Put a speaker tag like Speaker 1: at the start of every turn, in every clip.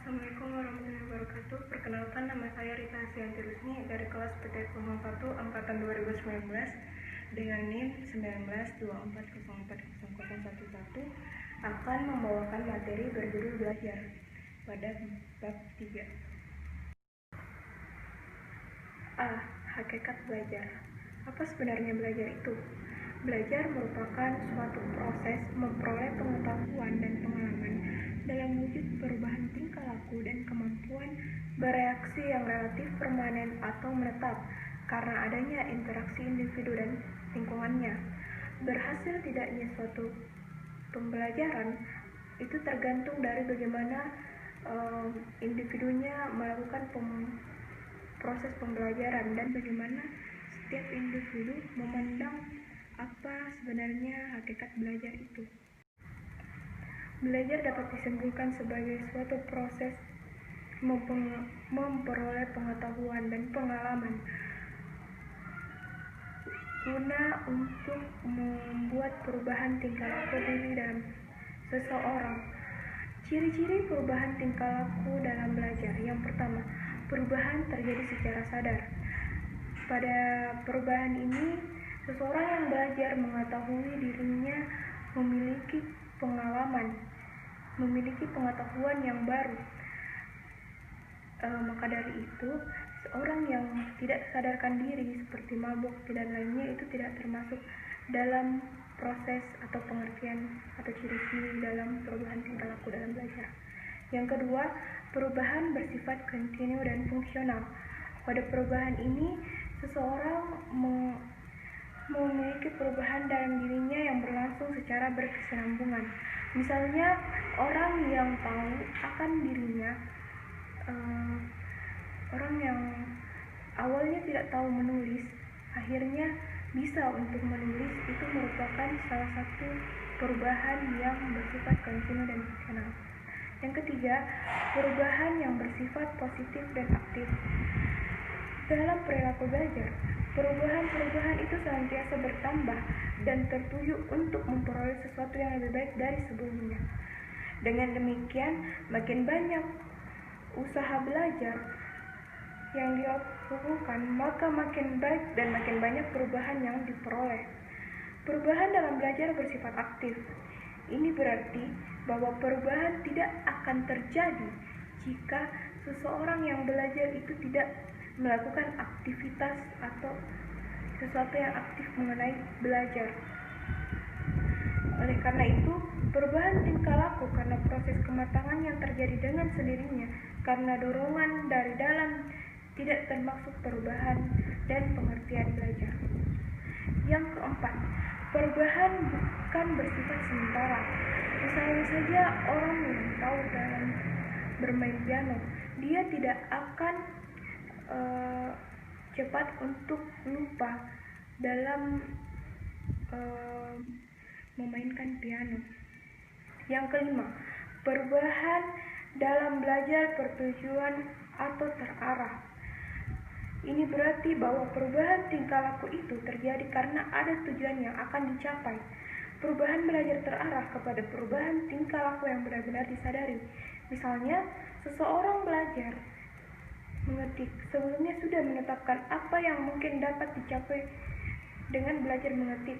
Speaker 1: Assalamualaikum warahmatullahi wabarakatuh. Perkenalkan, nama saya Rita Hasyanti Rusni dari kelas PTK 01 angkatan 2019 dengan NIM 1924040011 akan membawakan materi berjudul belajar pada bab 3. A. Hakikat belajar. Apa sebenarnya belajar itu? Belajar merupakan suatu proses memperoleh pengetahuan dan pengalaman dalam wujud perubahan tingkah laku dan kemampuan bereaksi yang relatif permanen atau menetap karena adanya interaksi individu dan lingkungannya. Berhasil tidaknya suatu pembelajaran itu tergantung dari bagaimana individunya melakukan proses pembelajaran dan bagaimana setiap individu memandang apa sebenarnya hakikat belajar itu. Belajar dapat disimpulkan sebagai suatu proses memperoleh pengetahuan dan pengalaman guna untuk membuat perubahan tingkah laku diri dalam seseorang. Ciri-ciri perubahan tingkah laku dalam belajar. Yang pertama, perubahan terjadi secara sadar. Pada perubahan ini, seseorang yang belajar mengetahui dirinya memiliki pengetahuan yang baru. Maka dari itu, seorang yang tidak sadarkan diri seperti mabuk dan lainnya itu tidak termasuk dalam proses atau pengertian atau ciri-ciri dalam perubahan tingkah laku dalam belajar. Yang kedua, perubahan bersifat kontinu dan fungsional. Pada perubahan ini, seseorang memiliki perubahan dalam dirinya yang berlangsung secara berkesinambungan. Misalnya, orang yang tahu akan dirinya, orang yang awalnya tidak tahu menulis, akhirnya bisa untuk menulis, itu merupakan salah satu perubahan yang bersifat kontinu dan fungsional. Yang ketiga, perubahan yang bersifat positif dan aktif. Dalam perilaku belajar, perubahan itu senantiasa bertambah dan tertuju untuk memperoleh sesuatu yang lebih baik dari sebelumnya. Dengan demikian, makin banyak usaha belajar yang dilakukan, maka makin baik dan makin banyak perubahan yang diperoleh. Perubahan dalam belajar bersifat aktif. Ini berarti bahwa perubahan tidak akan terjadi jika seseorang yang belajar itu tidak melakukan aktivitas atau sesuatu yang aktif mengenai belajar. Oleh karena itu, perubahan tingkah laku karena proses kematangan yang terjadi dengan sendirinya karena dorongan dari dalam tidak termasuk perubahan dan pengertian belajar. Yang keempat, perubahan bukan bersifat sementara. Misalnya saja orang yang tahu dalam bermain piano, dia tidak akan cepat untuk lupa dalam memainkan piano. Yang kelima, perubahan dalam belajar bertujuan atau terarah. Ini berarti bahwa perubahan tingkah laku itu terjadi karena ada tujuan yang akan dicapai. Perubahan belajar terarah kepada perubahan tingkah laku yang benar-benar disadari. Misalnya, seseorang belajar mengetik, sebelumnya sudah menetapkan apa yang mungkin dapat dicapai dengan belajar mengetik.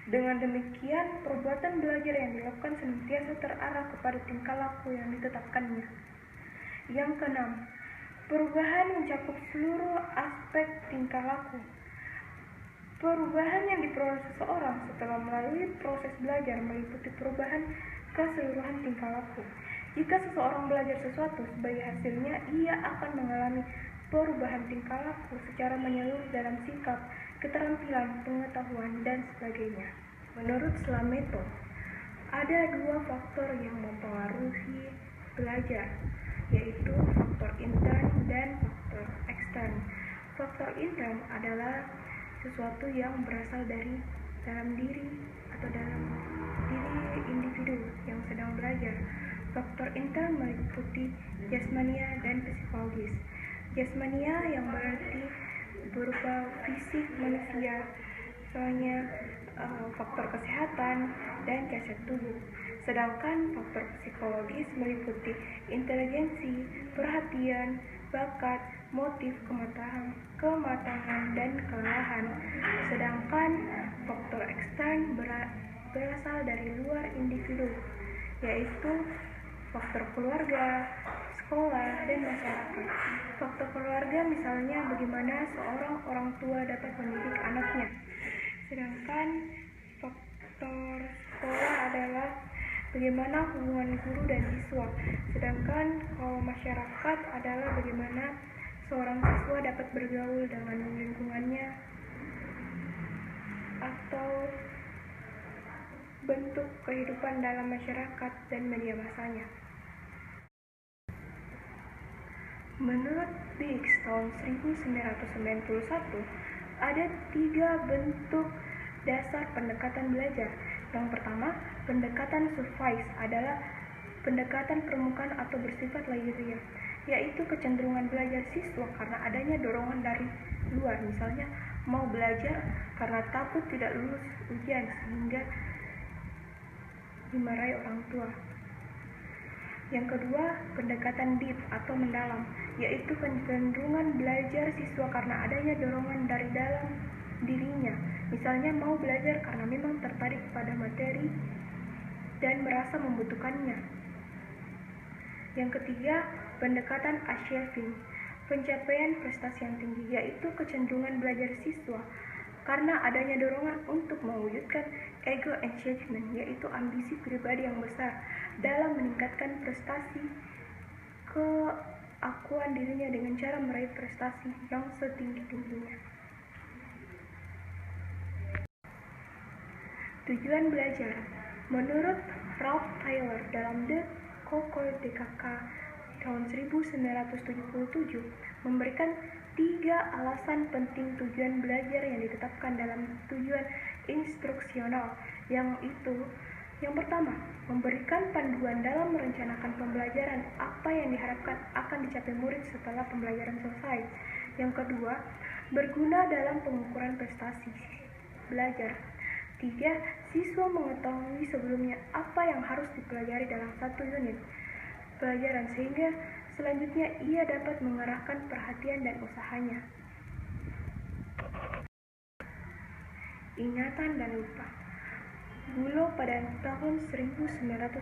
Speaker 1: Dengan demikian, perbuatan belajar yang dilakukan senantiasa terarah kepada tingkah laku yang ditetapkannya. Yang keenam, perubahan mencakup seluruh aspek tingkah laku. Perubahan yang diperoleh seseorang setelah melalui proses belajar meliputi perubahan keseluruhan tingkah laku. Jika seseorang belajar sesuatu, sebagai hasilnya ia akan mengalami perubahan tingkah laku secara menyeluruh dalam sikap, keterampilan, pengetahuan, dan sebagainya. Menurut Slameto, ada dua faktor yang mempengaruhi belajar, yaitu faktor intern dan faktor ekstern. Faktor intern adalah sesuatu yang berasal dari dalam diri atau dalam diri individu yang sedang belajar. Faktor intern meliputi jasmania dan psikologis. Jasmania yang berarti berupa fisik manusia, misalnya faktor kesehatan dan cacat tubuh. Sedangkan faktor psikologis meliputi inteligensi, perhatian, bakat, motif, kematangan, dan kelelahan. Sedangkan faktor ekstern berasal dari luar individu, yaitu faktor keluarga, sekolah, dan masyarakat. Faktor keluarga misalnya bagaimana seorang orang tua dapat mendidik anaknya. Sedangkan faktor sekolah adalah bagaimana hubungan guru dan siswa. Sedangkan kalau masyarakat adalah bagaimana seorang siswa dapat bergaul dengan lingkungannya atau bentuk kehidupan dalam masyarakat dan media masanya. Menurut Biggs tahun 1991, ada 3 bentuk dasar pendekatan belajar. Yang pertama, pendekatan surface adalah pendekatan permukaan atau bersifat lahiriah, yaitu kecenderungan belajar siswa karena adanya dorongan dari luar, misalnya mau belajar karena takut tidak lulus ujian sehingga dimarahi orang tua. Yang kedua, pendekatan deep atau mendalam, yaitu kecenderungan belajar siswa karena adanya dorongan dari dalam dirinya, misalnya mau belajar karena memang tertarik pada materi dan merasa membutuhkannya. Yang ketiga, pendekatan achieving, pencapaian prestasi yang tinggi, yaitu kecenderungan belajar siswa karena adanya dorongan untuk mewujudkan ego achievement, yaitu ambisi pribadi yang besar dalam meningkatkan prestasi keakuan dirinya dengan cara meraih prestasi yang setinggi-tingginya. Tujuan belajar. Menurut Ralph Taylor dalam The COCO-DKK tahun 1977 memberikan 3 alasan penting tujuan belajar yang ditetapkan dalam tujuan instruksional, yang pertama, memberikan panduan dalam merencanakan pembelajaran, apa yang diharapkan akan dicapai murid setelah pembelajaran selesai. Yang kedua, berguna dalam pengukuran prestasi belajar. 3. Siswa mengetahui sebelumnya apa yang harus dipelajari dalam satu unit pelajaran sehingga selanjutnya ia dapat mengarahkan perhatian dan usahanya. Ingatan dan lupa. Bulow pada tahun 1982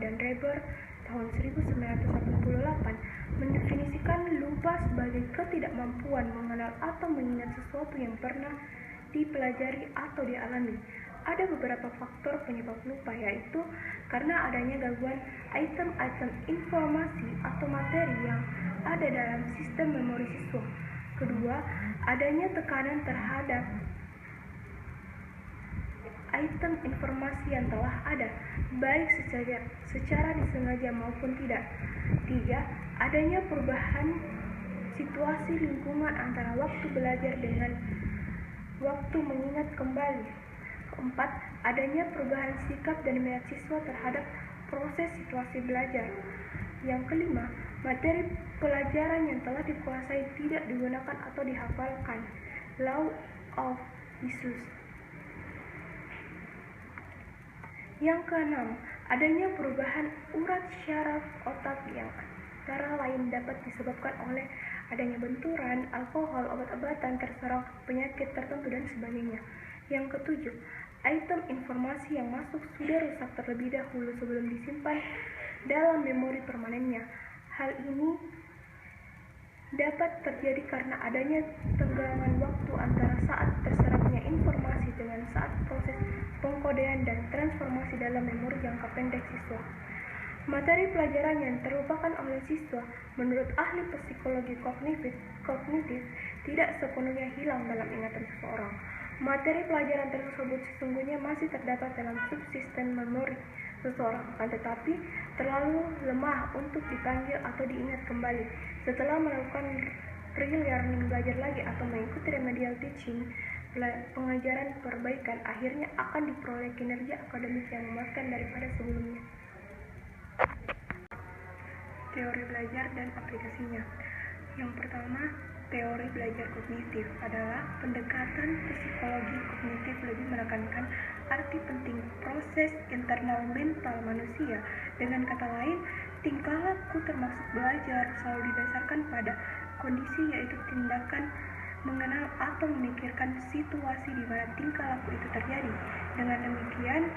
Speaker 1: dan Reber tahun 1988 mendefinisikan lupa sebagai ketidakmampuan mengenal atau mengingat sesuatu yang pernah dipelajari atau dialami. Ada beberapa faktor penyebab lupa, yaitu karena adanya gangguan item-item informasi atau materi yang ada dalam sistem memori siswa. Kedua, adanya tekanan terhadap item informasi yang telah ada, baik secara disengaja maupun tidak. 3. Adanya perubahan situasi lingkungan antara waktu belajar dengan waktu mengingat kembali. 4. Adanya perubahan sikap dan minat siswa terhadap proses situasi belajar. Yang kelima, materi pelajaran yang telah dikuasai tidak digunakan atau dihafalkan. Law of misuse. Yang keenam, adanya perubahan urat syaraf otak yang antara lain dapat disebabkan oleh adanya benturan, alkohol, obat-obatan, terserang penyakit tertentu, dan sebagainya. Yang ketujuh, item informasi yang masuk sudah rusak terlebih dahulu sebelum disimpan dalam memori permanennya. Hal ini dapat terjadi karena adanya tenggangan waktu antara saat terserapnya informasi dengan saat proses pengkodean dan transformasi dalam memori jangka pendek siswa. Materi pelajaran yang terlupakan oleh siswa, menurut ahli psikologi kognitif tidak sepenuhnya hilang dalam ingatan seseorang. Materi pelajaran tersebut sesungguhnya masih terdapat dalam subsistem memori seseorang, akan tetapi terlalu lemah untuk dipanggil atau diingat kembali. Setelah melakukan relearning, belajar lagi, atau mengikuti remedial teaching, pengajaran perbaikan, akhirnya akan diperoleh kinerja akademik yang memuaskan daripada sebelumnya. Teori belajar dan aplikasinya. Yang pertama, teori belajar kognitif adalah pendekatan psikologi kognitif lebih menekankan arti penting proses internal mental manusia. Dengan kata lain, tingkah laku termasuk belajar selalu didasarkan pada kondisi, yaitu tindakan mengenal atau memikirkan situasi di mana tingkah laku itu terjadi. Dengan demikian,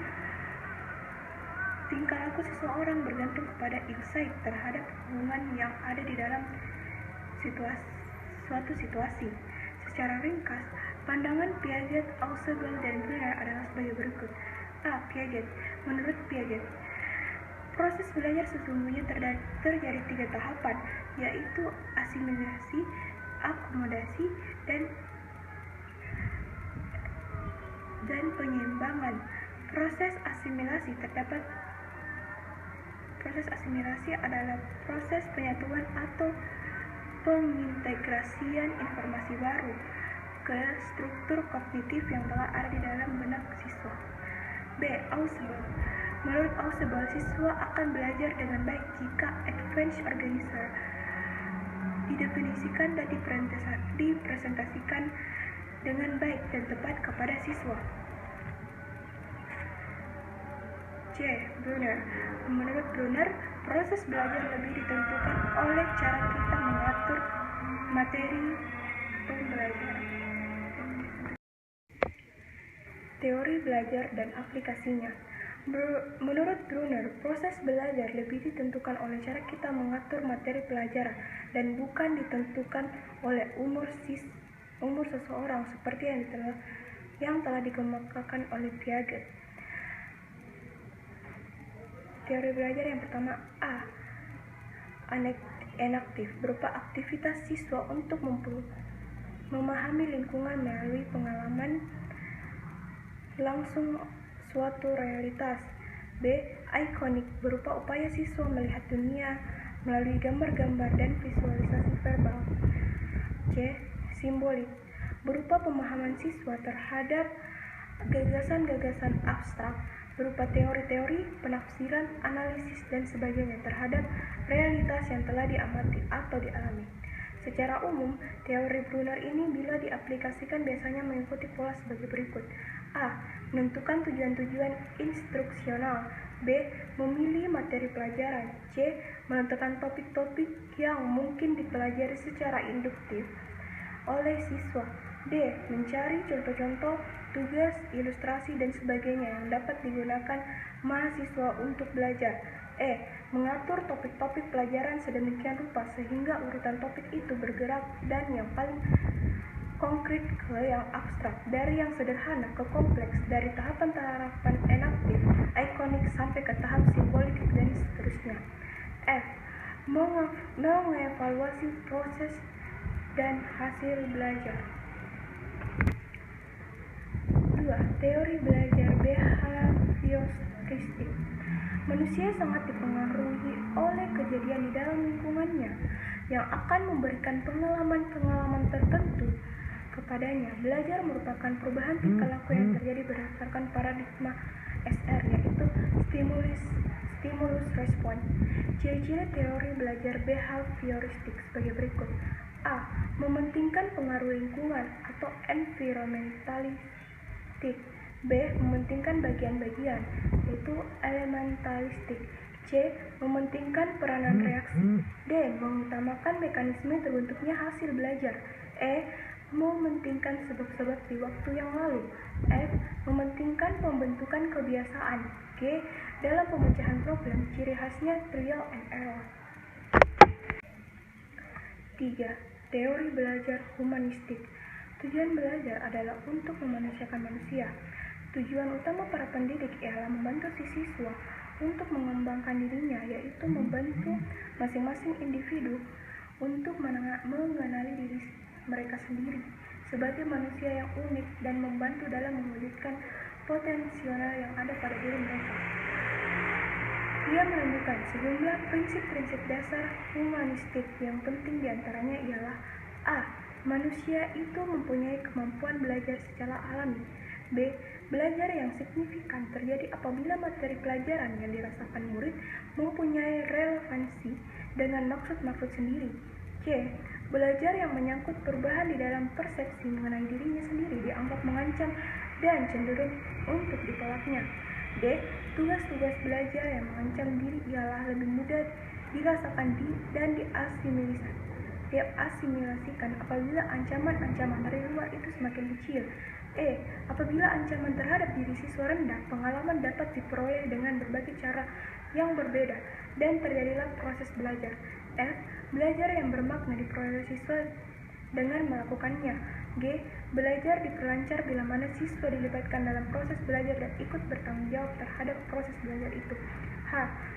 Speaker 1: tingkah laku seseorang bergantung kepada insight terhadap hubungan yang ada di dalam suatu situasi. Secara ringkas, pandangan Piaget, Ausubel, dan Brunner adalah sebagai berikut. A. Piaget. Menurut Piaget, proses belajar sesungguhnya terjadi 3 tahapan, yaitu asimilasi, akomodasi, dan penyeimbangan. Proses asimilasi adalah proses penyatuan atau pengintegrasian informasi baru ke struktur kognitif yang telah ada di dalam benak siswa. B. Ausubel. Menurut Ausubel, siswa akan belajar dengan baik jika advanced organizer didefinisikan dan dipresentasikan dengan baik dan tepat kepada siswa. C. Brunner. Menurut Brunner, proses belajar lebih ditentukan oleh cara kita mengatur materi pembelajaran. Teori belajar dan aplikasinya. Menurut Brunner, proses belajar lebih ditentukan oleh cara kita mengatur materi pelajaran dan bukan ditentukan oleh umur seseorang seperti yang telah dikemukakan oleh Piaget. Teori belajar yang pertama, A. Enaktif, berupa aktivitas siswa untuk memahami lingkungan melalui pengalaman langsung suatu realitas. B. Ikonik, berupa upaya siswa melihat dunia melalui gambar-gambar dan visualisasi verbal. C. Simbolik, berupa pemahaman siswa terhadap gagasan-gagasan abstrak, berupa teori-teori, penafsiran, analisis, dan sebagainya terhadap realitas yang telah diamati atau dialami. Secara umum, teori Brunner ini bila diaplikasikan biasanya mengikuti pola sebagai berikut. A. Menentukan tujuan-tujuan instruksional. B. Memilih materi pelajaran. C. Menentukan topik-topik yang mungkin dipelajari secara induktif oleh siswa. D. Mencari contoh-contoh, tugas, ilustrasi, dan sebagainya yang dapat digunakan mahasiswa untuk belajar. E. Mengatur topik-topik pelajaran sedemikian rupa sehingga urutan topik itu bergerak dan yang paling konkret ke yang abstrak, dari yang sederhana ke kompleks, dari tahapan-tahapan enaktif, ikonik, sampai ke tahap simbolik, dan seterusnya. F. Mengevaluasi proses dan hasil belajar. 2. Teori belajar behavioristik. Manusia sangat dipengaruhi oleh kejadian di dalam lingkungannya yang akan memberikan pengalaman-pengalaman tertentu kepadanya. Belajar merupakan perubahan tingkah laku yang terjadi berdasarkan paradigma SR, yaitu stimulus respon. Ciri-ciri teori belajar behavioristik sebagai berikut. A. Mementingkan pengaruh lingkungan atau environmentalistik. B. Mementingkan bagian-bagian, yaitu elementalistik. C. Mementingkan peranan reaksi. D. Mengutamakan mekanisme terbentuknya hasil belajar. E. Mementingkan sebab-sebab di waktu yang lalu. F. Mementingkan pembentukan kebiasaan. G. Dalam pemecahan problem, ciri khasnya trial and error. 3. Teori belajar humanistik. Tujuan belajar adalah untuk memanusiakan manusia. Tujuan utama para pendidik ialah membantu si siswa untuk mengembangkan dirinya, yaitu membantu masing-masing individu untuk mengenali diri mereka sendiri sebagai manusia yang unik dan membantu dalam mewujudkan potensial yang ada pada diri mereka. Ia menunjukkan sejumlah prinsip-prinsip dasar humanistik yang penting diantaranya ialah A. Manusia itu mempunyai kemampuan belajar secara alami. B. Belajar yang signifikan terjadi apabila materi pelajaran yang dirasakan murid mempunyai relevansi dengan maksud-maksud sendiri. C. Belajar yang menyangkut perubahan di dalam persepsi mengenai dirinya sendiri dianggap mengancam dan cenderung untuk ditolaknya. D. Tugas-tugas belajar yang mengancam diri ialah lebih mudah dirasakan dan diasimilasikan apabila ancaman-ancaman dari luar itu semakin kecil. E. Apabila ancaman terhadap diri siswa rendah, pengalaman dapat diperoleh dengan berbagai cara yang berbeda dan terjadilah proses belajar. F. Belajar yang bermakna diperoleh siswa dengan melakukannya. G. Belajar diperlancar bila mana siswa dilibatkan dalam proses belajar dan ikut bertanggung jawab terhadap proses belajar itu. H.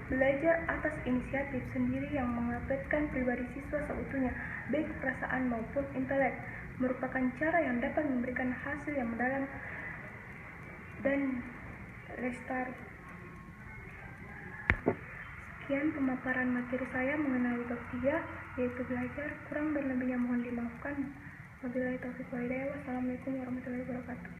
Speaker 1: Belajar atas inisiatif sendiri yang melibatkan pribadi siswa seutuhnya, baik perasaan maupun intelek, merupakan cara yang dapat memberikan hasil yang mendalam dan lestari. Sekian pemaparan materi saya mengenai bab 3, yaitu belajar. Kurang dan lebihnya mohon dimaafkan. Wabillahi taufiq wal hidayah. Wassalamualaikum warahmatullahi wabarakatuh.